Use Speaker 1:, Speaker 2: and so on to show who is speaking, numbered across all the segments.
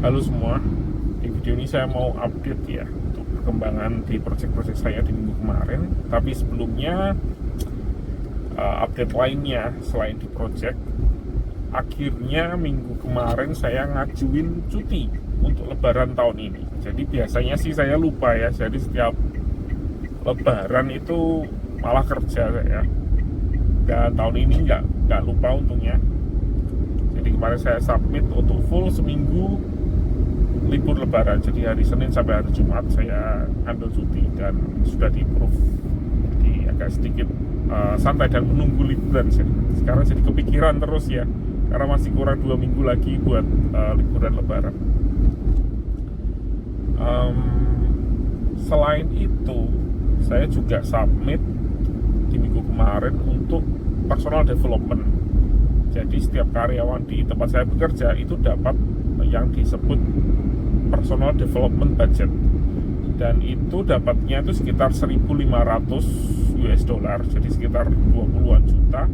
Speaker 1: Halo semua, di video ini saya mau update ya untuk perkembangan di proyek-proyek saya di minggu kemarin. Tapi sebelumnya update lainnya selain di proyek, akhirnya minggu kemarin saya ngajuin cuti untuk Lebaran tahun ini. Jadi biasanya sih saya lupa ya, jadi setiap Lebaran itu malah kerja saya. Dan tahun ini nggak lupa untungnya. Jadi kemarin saya submit untuk full seminggu libur Lebaran, jadi hari Senin sampai hari Jumat saya ambil cuti dan sudah di-approve. Jadi agak sedikit santai dan menunggu liburan sih. Sekarang jadi kepikiran terus ya, karena masih kurang 2 minggu lagi buat liburan Lebaran. Selain itu, saya juga submit di minggu kemarin untuk personal development. Jadi setiap karyawan di tempat saya bekerja itu dapat yang disebut personal development budget, dan itu dapatnya itu sekitar 1.500 US dollar, jadi sekitar 20-an juta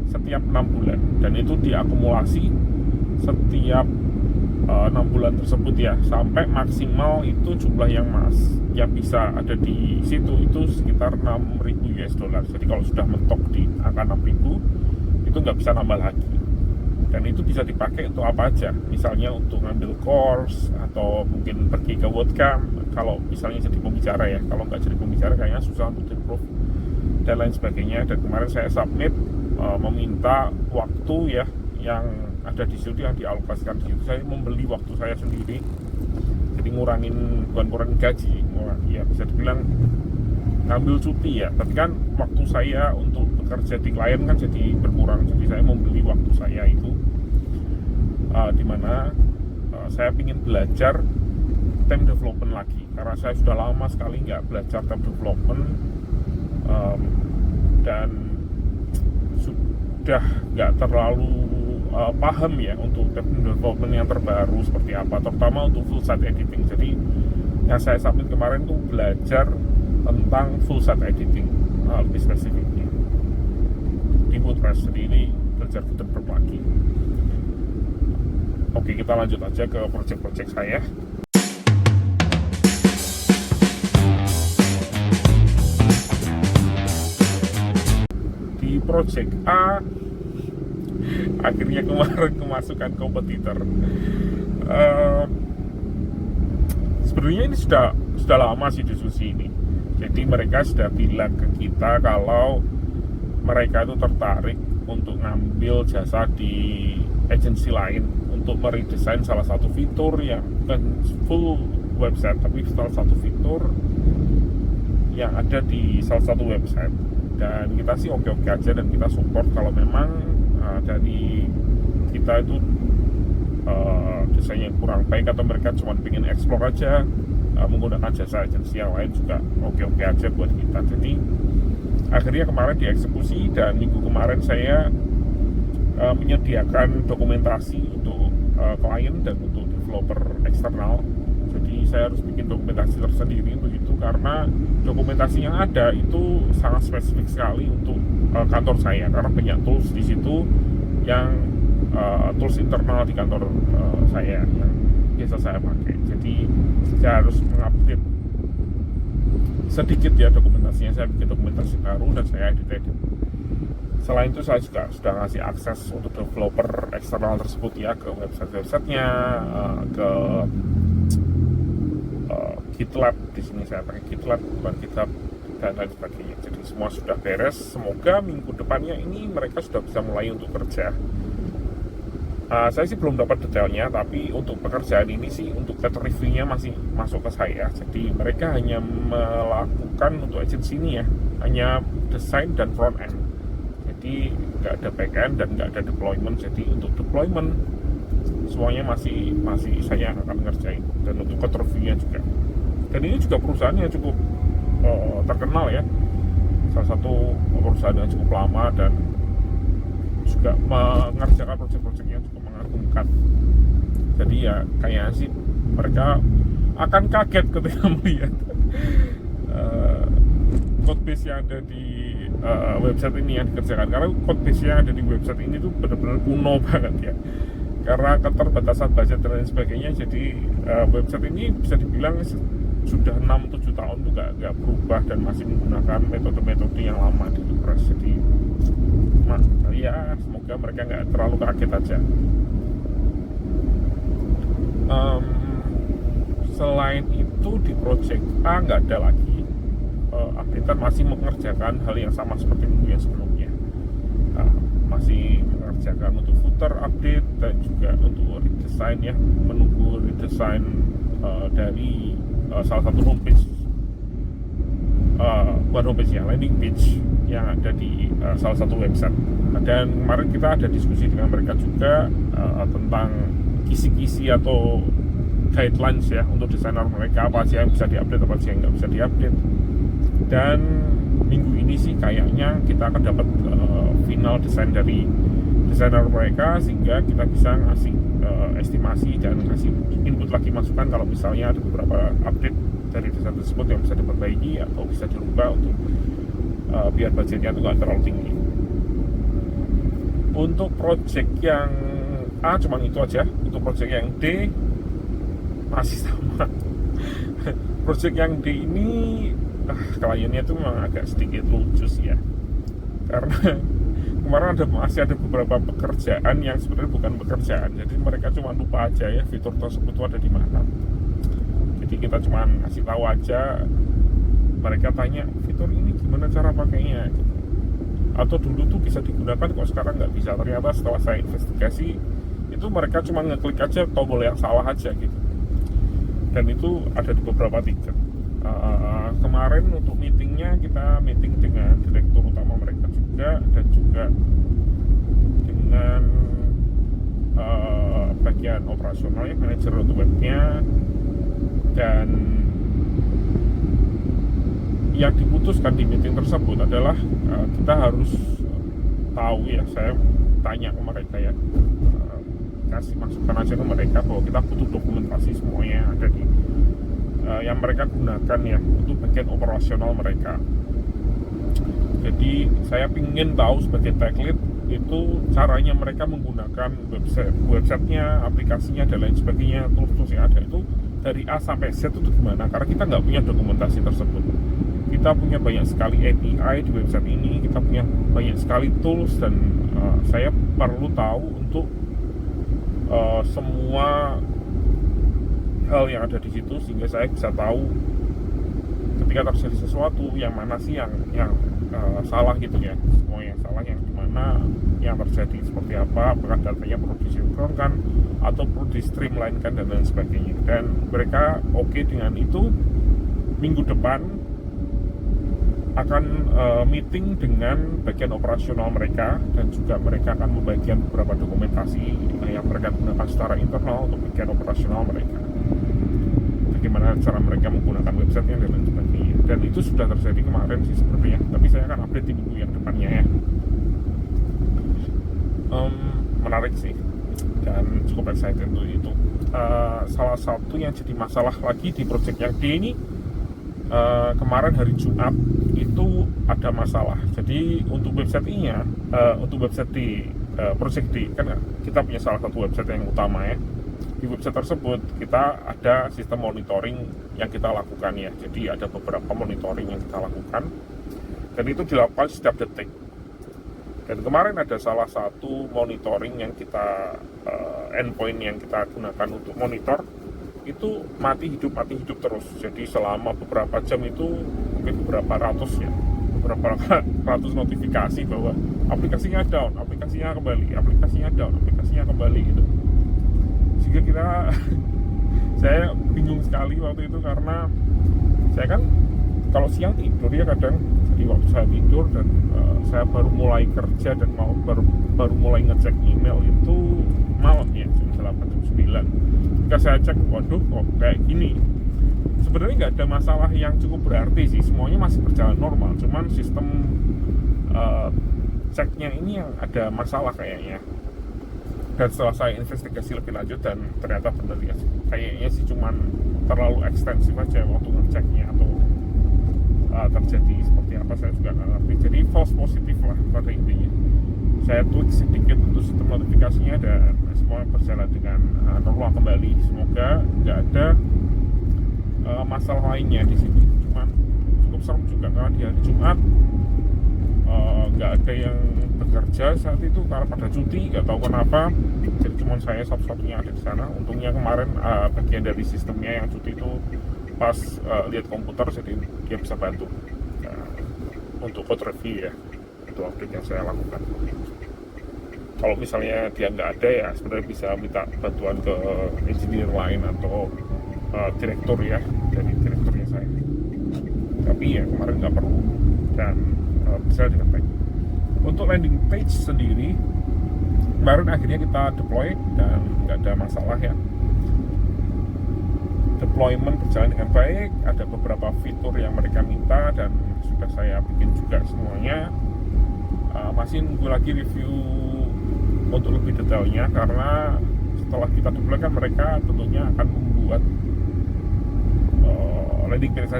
Speaker 1: setiap 6 bulan, dan itu diakumulasi setiap 6 bulan tersebut ya, sampai maksimal itu jumlah yang bisa ada di situ itu sekitar 6.000 US dollar. Jadi kalau sudah mentok di angka 6.000 itu nggak bisa nambah lagi. Dan itu bisa dipakai untuk apa aja, misalnya untuk ngambil course atau mungkin pergi ke WordCamp kalau misalnya jadi pembicara ya. Kalau nggak jadi pembicara kayaknya susah untuk di-approve dan lain sebagainya. Dan kemarin saya submit meminta waktu ya yang ada di situ, yang dialokasikan di situ. Saya membeli waktu saya sendiri, jadi bukan ngurangin gaji, ya bisa dibilang ngambil cuti ya, tapi kan waktu saya untuk bekerja di klien kan jadi berkurang. Jadi saya membeli waktu saya itu dimana saya ingin belajar time development lagi, karena saya sudah lama sekali nggak belajar time development, dan sudah nggak terlalu paham ya untuk time development yang terbaru seperti apa, terutama untuk full site editing. Jadi yang saya submit kemarin tuh belajar tentang full site editing, lebih spesifiknya di WordPress. Jadi ini belajar Gutenberg lagi. Oke, kita lanjut aja ke project-project saya. Di project A akhirnya kemarin kemasukan kompetitor. Sebenarnya ini sudah lama sih diskusi ini. Jadi mereka sudah bilang ke kita kalau mereka itu tertarik untuk ngambil jasa di agensi lain untuk meredesain salah satu fitur yang bukan full website, tapi salah satu fitur yang ada di salah satu website. Dan kita sih oke-oke aja, dan kita support kalau memang dari kita itu desainnya kurang baik atau mereka cuma pengen explore aja menggunakan jasa agensi yang lain, juga oke-oke aja buat kita. Jadi akhirnya kemarin dieksekusi, dan minggu kemarin saya menyediakan dokumentasi untuk klien dan untuk developer eksternal. Jadi saya harus bikin dokumentasi tersendiri untuk itu, karena dokumentasi yang ada itu sangat spesifik sekali untuk kantor saya, karena banyak tools di situ yang tools internal di kantor saya yang biasa saya pakai. Jadi saya harus mengupdate sedikit ya dokumentasinya. Saya bikin dokumentasi baru dan saya edit. Selain itu saya juga sudah ngasih akses untuk developer eksternal tersebut ya ke website-websitenya, ke GitLab. Di sini saya pakai GitLab, bukan GitHub, dan lain sebagainya. Jadi semua sudah beres. Semoga minggu depannya ini mereka sudah bisa mulai untuk kerja. Saya sih belum dapat detailnya, tapi untuk pekerjaan ini sih untuk code review-nya masih masuk ke saya. Jadi mereka hanya melakukan untuk agensi ini ya, hanya desain dan front end. Jadi nggak ada back end dan nggak ada deployment. Jadi untuk deployment semuanya masih saya yang akan ngerjain, dan untuk code review-nya juga. Dan ini juga perusahaan yang cukup terkenal ya, salah satu perusahaan yang cukup lama dan juga mengerjakan proyek-proyek yang cukup mengagumkan. Jadi ya kayaknya sih mereka akan kaget ketika melihat codebase yang ada di website ini yang dikerjakan, karena codebase yang ada di website ini tuh benar-benar kuno banget ya. karena keterbatasan budget dan lain sebagainya. Jadi website ini bisa dibilang sudah 6-7 tahun tuh gak berubah dan masih menggunakan metode-metode yang lama di WordPress. Jadi ya semoga mereka nggak terlalu kaget aja. Selain itu di project A nggak ada lagi updatean, masih mengerjakan hal yang sama seperti minggu yang sebelumnya. Masih mengerjakan untuk footer update dan juga untuk redesign ya, menunggu redesign dari salah satu homepage, bukan homepage ya, landing page yang ada di salah satu website. Dan kemarin kita ada diskusi dengan mereka juga tentang kisi-kisi atau guidelines ya untuk desainer mereka, apa sih yang bisa diupdate, apa sih yang nggak bisa diupdate. Dan minggu ini sih kayaknya kita akan dapat final desain dari desainer mereka, sehingga kita bisa ngasih estimasi dan ngasih input lagi, masukan kalau misalnya ada beberapa update dari desain tersebut yang bisa diperbaiki atau bisa dirubah untuk biar budgetnya itu nggak terlalu tinggi. Untuk project yang A cuma itu aja. Untuk project yang D masih sama. Project yang D ini kliennya itu memang agak sedikit lucu sih ya, karena kemarin masih ada beberapa pekerjaan yang sebenarnya bukan pekerjaan. Jadi mereka cuma lupa aja ya fitur tersebut ada di mana. Jadi kita cuma ngasih tahu aja, mereka tanya fitur ini gimana cara pakainya gitu. Atau dulu tuh bisa digunakan kok sekarang nggak bisa. Ternyata setelah saya investigasi itu mereka cuma ngeklik aja tombol yang salah aja gitu. Dan itu ada di beberapa tiket. Kemarin untuk meetingnya kita meeting dengan direktur utama mereka juga, dan juga dengan bagian operasional ya, manajer untuk webnya. Dan yang diputuskan di meeting tersebut adalah kita harus tahu ya, saya tanya ke mereka ya, kasih masukan aja ke mereka bahwa kita butuh dokumentasi semuanya yang ada di yang mereka gunakan ya untuk bagian operasional mereka. Jadi saya ingin tahu sebagai tech lead itu caranya mereka menggunakan websitenya, aplikasinya dan lain sebagainya, tools yang ada itu dari A sampai Z itu gimana, karena kita nggak punya dokumentasi tersebut. Kita punya banyak sekali API di website ini, kita punya banyak sekali tools, dan saya perlu tahu untuk semua hal yang ada di situ, sehingga saya bisa tahu ketika terjadi sesuatu yang mana sih yang salah gitu ya, semua yang salah yang dimana yang terjadi seperti apa, apakah datanya perlu disinkronkan atau perlu di streamline-kan dan lain sebagainya. Dan mereka oke dengan itu. Minggu depan akan meeting dengan bagian operasional mereka, dan juga mereka akan membagikan beberapa dokumentasi yang mereka gunakan secara internal untuk bagian operasional mereka, bagaimana cara mereka menggunakan websitenya dan lain sebagainya. Dan itu sudah terjadi kemarin sih sepertinya, tapi saya akan update di minggu yang depannya ya. Menarik sih dan cukup excited untuk itu. Salah satu yang jadi masalah lagi di project yang D ini, kemarin hari Jumat itu ada masalah. Jadi untuk website ini ya, untuk website di project D kan kita punya salah satu website yang utama ya. Di website tersebut kita ada sistem monitoring yang kita lakukan ya. Jadi ada beberapa monitoring yang kita lakukan, dan itu dilakukan setiap detik. Dan kemarin ada salah satu monitoring yang kita endpoint yang kita gunakan untuk monitor itu mati hidup terus. Jadi selama beberapa jam itu mungkin beberapa ratus notifikasi bahwa aplikasinya down, aplikasinya kembali, aplikasinya down, aplikasinya kembali gitu. Sehingga kita saya bingung sekali waktu itu, karena saya kan kalau siang tidur ya kadang. Jadi waktu saya tidur dan saya baru mulai kerja dan baru mulai ngecek email itu malam ya, jam 8 jam 9. Ketika saya cek, waduh kok kayak gini. Sebenarnya nggak ada masalah yang cukup berarti sih, semuanya masih berjalan normal. Cuman sistem ceknya ini yang ada masalah kayaknya. Dan setelah saya investigasi lebih lanjut, dan ternyata benar ya, kayaknya sih cuman terlalu ekstensif aja waktu ngeceknya, atau terjadi seperti apa saya juga nggak ngerti. Jadi false positif lah pada intinya. saya tweak sedikit untuk sistem notifikasinya dan semua berjalan dengan normal kembali. Semoga nggak ada masalah lainnya di sini. Cuman cukup serem juga karena di hari Jumat nggak ada yang bekerja saat itu karena pada cuti, nggak tahu kenapa. Jadi cuma saya satu-satunya ada di sana. Untungnya kemarin bagian dari sistemnya yang cuti itu pas lihat komputer, jadi dia bisa bantu untuk code review ya. Itu update yang saya lakukan. Kalau misalnya dia nggak ada ya sebenarnya bisa minta bantuan ke engineer lain atau direktur ya, dari direkturnya saya. Tapi ya kemarin nggak perlu dan bisa dengan baik. Untuk landing page sendiri kemarin akhirnya kita deploy dan nggak ada masalah ya. Deployment berjalan dengan baik, ada beberapa fitur yang mereka minta dan sudah saya bikin juga semuanya. Masih nunggu lagi review untuk lebih detailnya karena setelah kita deploy kan mereka tentunya akan membuat landing page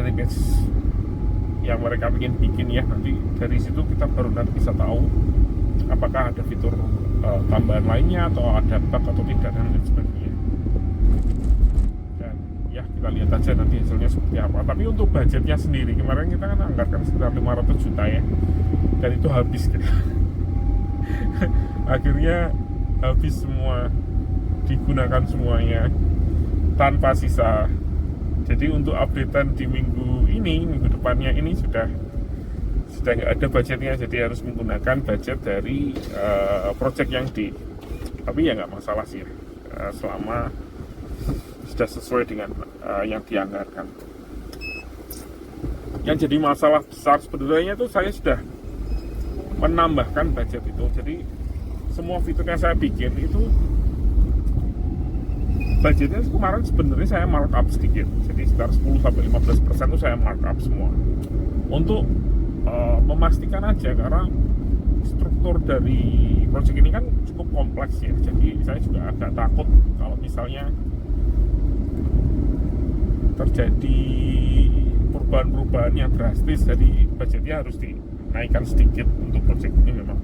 Speaker 1: yang mereka bikin ya. Nanti dari situ kita baru nanti bisa tahu apakah ada fitur tambahan lainnya atau ada bug atau tidak dan lain sebagainya. Dan ya kita lihat aja nanti hasilnya seperti apa. Tapi untuk budgetnya sendiri kemarin kita kan anggarkan sekitar 500 juta ya, dan itu habis gitu. Akhirnya habis semua, digunakan semuanya tanpa sisa. Jadi untuk updatean di minggu depannya ini sudah nggak ada budgetnya, jadi harus menggunakan budget dari project yang tapi ya nggak masalah sih selama sudah sesuai dengan yang dianggarkan. Yang jadi masalah besar sebenarnya itu saya sudah menambahkan budget itu, jadi semua fitur yang saya bikin itu budgetnya kemarin sebenarnya saya markup sedikit, jadi sekitar 10-15% itu saya markup semua untuk memastikan aja, karena struktur dari project ini kan cukup kompleks ya, jadi saya juga agak takut kalau misalnya terjadi perubahan-perubahan yang drastis, jadi budgetnya harus dinaikkan sedikit untuk project ini memang.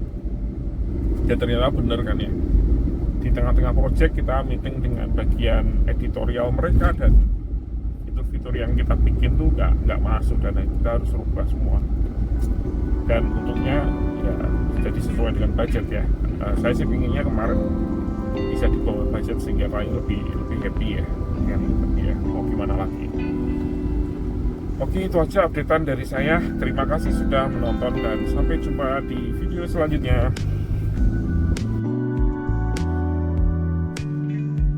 Speaker 1: Dan ternyata benar kan ya, di tengah-tengah project kita meeting dengan bagian editorial mereka dan fitur-fitur yang kita bikin tuh nggak masuk dan kita harus rubah semua. Dan untungnya ya jadi sesuai dengan budget ya. Saya sih pinginnya kemarin bisa di bawah budget sehingga paling lebih happy ya, mau gimana lagi. Oke, itu aja updatean dari saya. Terima kasih sudah menonton dan sampai jumpa di video selanjutnya.